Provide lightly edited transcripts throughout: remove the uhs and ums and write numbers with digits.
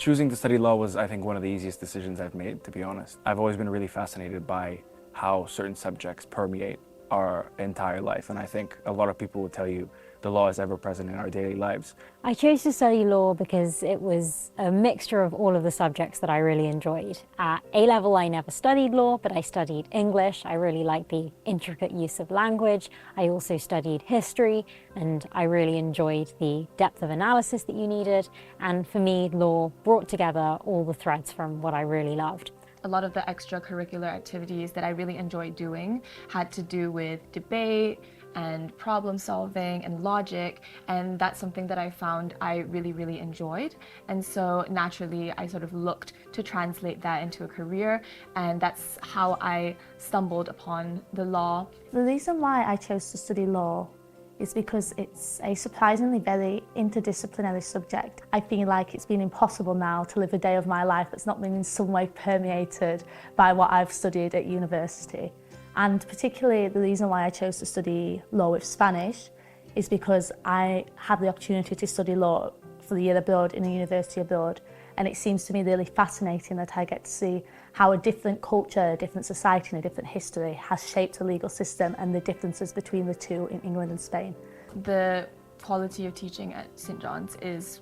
Choosing to study law was, I think, one of the easiest decisions I've made, to be honest. I've always been really fascinated by how certain subjects permeate our entire life, and I think a lot of people will tell you the law is ever present in our daily lives. I chose to study law because it was a mixture of all of the subjects that I really enjoyed. At A-level, I never studied law, but I studied English. I really liked the intricate use of language. I also studied history, and I really enjoyed the depth of analysis that you needed. And for me, law brought together all the threads from what I really loved. A lot of the extracurricular activities that I really enjoyed doing had to do with debate and problem solving and logic, and that's something that I found I really enjoyed. And so naturally I sort of looked to translate that into a career, and that's how I stumbled upon the law. The reason why I chose to study law is because it's a surprisingly very interdisciplinary subject. I feel like it's been impossible now to live a day of my life that's not been in some way permeated by what I've studied at university. And particularly the reason why I chose to study law with Spanish is because I had the opportunity to study law for the year abroad in a university abroad, and it seems to me really fascinating that I get to see how a different culture, a different society and a different history has shaped the legal system and the differences between the two in England and Spain. The quality of teaching at St. John's is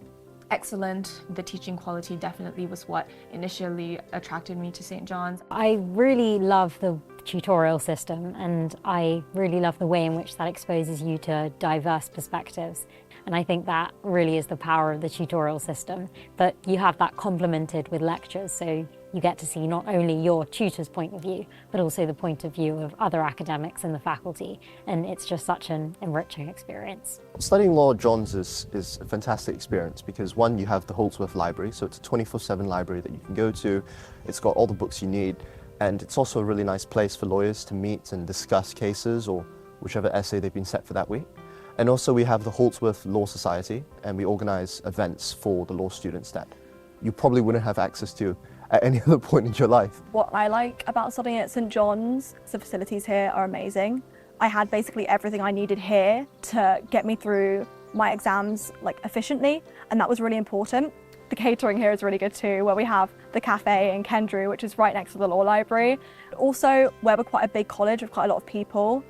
excellent. The teaching quality definitely was what initially attracted me to St. John's. I really love the tutorial system, and I really love the way in which that exposes you to diverse perspectives. And I think that really is the power of the tutorial system. But you have that complemented with lectures, so you get to see not only your tutor's point of view, but also the point of view of other academics in the faculty. And it's just such an enriching experience. Studying law at John's is a fantastic experience because one, you have the Holdsworth Library, so it's a 24/7 library that you can go to. It's got all the books you need, and it's also a really nice place for lawyers to meet and discuss cases or whichever essay they've been set for that week. And also we have the Holdsworth Law Society, and we organise events for the law students that you probably wouldn't have access to at any other point in your life. What I like about studying at St. John's, the facilities here are amazing. I had basically everything I needed here to get me through my exams efficiently, and that was really important. The catering here is really good too, where we have the cafe in Kendrew, which is right next to the law library. Also, where we're quite a big college with quite a lot of people,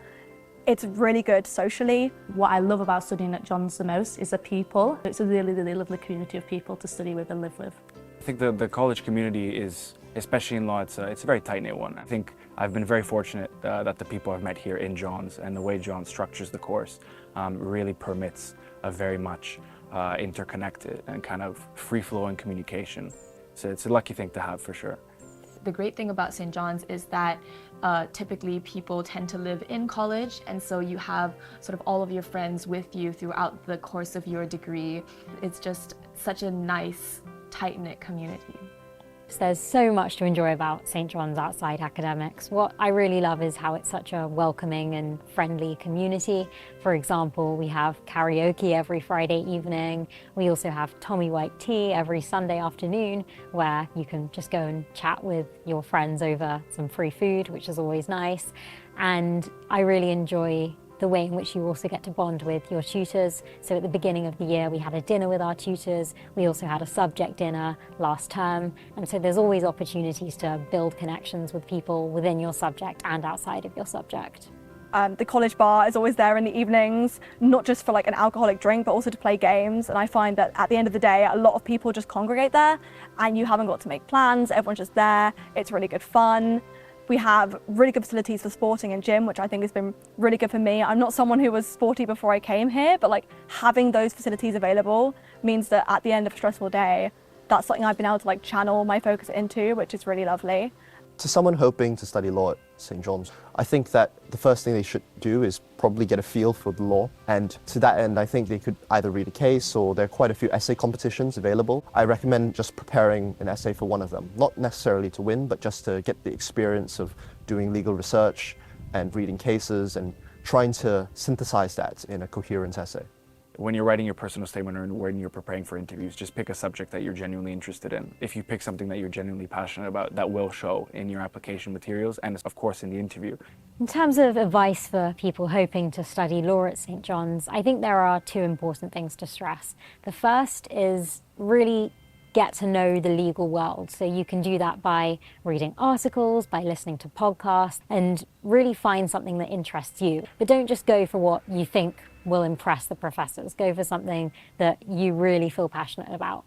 it's really good socially. What I love about studying at John's the most is the people. It's a really lovely community of people to study with and live with. I think the college community is, especially in law, it's a very tight-knit one. I think I've been very fortunate that the people I've met here in John's and the way John's structures the course really permits a very much interconnected and kind of free-flowing communication. So it's a lucky thing to have for sure. The great thing about St. John's is that typically people tend to live in college, and so you have sort of all of your friends with you throughout the course of your degree. It's just such a nice, tight-knit community. There's so much to enjoy about St. John's outside academics. What I really love is how it's such a welcoming and friendly community. For example, we have karaoke every Friday evening. We also have Tommy White tea every Sunday afternoon, where you can just go and chat with your friends over some free food, which is always nice. And I really enjoy the way in which you also get to bond with your tutors. So at the beginning of the year, we had a dinner with our tutors. We also had a subject dinner last term. And so there's always opportunities to build connections with people within your subject and outside of your subject. The college bar is always there in the evenings, not just for an alcoholic drink, but also to play games. And I find that at the end of the day, a lot of people just congregate there, and you haven't got to make plans. Everyone's just there. It's really good fun. We have really good facilities for sporting and gym, which I think has been really good for me. I'm not someone who was sporty before I came here, but having those facilities available means that at the end of a stressful day, that's something I've been able to channel my focus into, which is really lovely. To someone hoping to study law at St. John's, I think that the first thing they should do is probably get a feel for the law. And to that end, I think they could either read a case, or there are quite a few essay competitions available. I recommend just preparing an essay for one of them. Not necessarily to win, but just to get the experience of doing legal research and reading cases and trying to synthesize that in a coherent essay. When you're writing your personal statement or when you're preparing for interviews, just pick a subject that you're genuinely interested in. If you pick something that you're genuinely passionate about, that will show in your application materials and of course in the interview. In terms of advice for people hoping to study law at St. John's, I think there are two important things to stress. The first is really get to know the legal world. So you can do that by reading articles, by listening to podcasts, and really find something that interests you. But don't just go for what you think will impress the professors. Go for something that you really feel passionate about.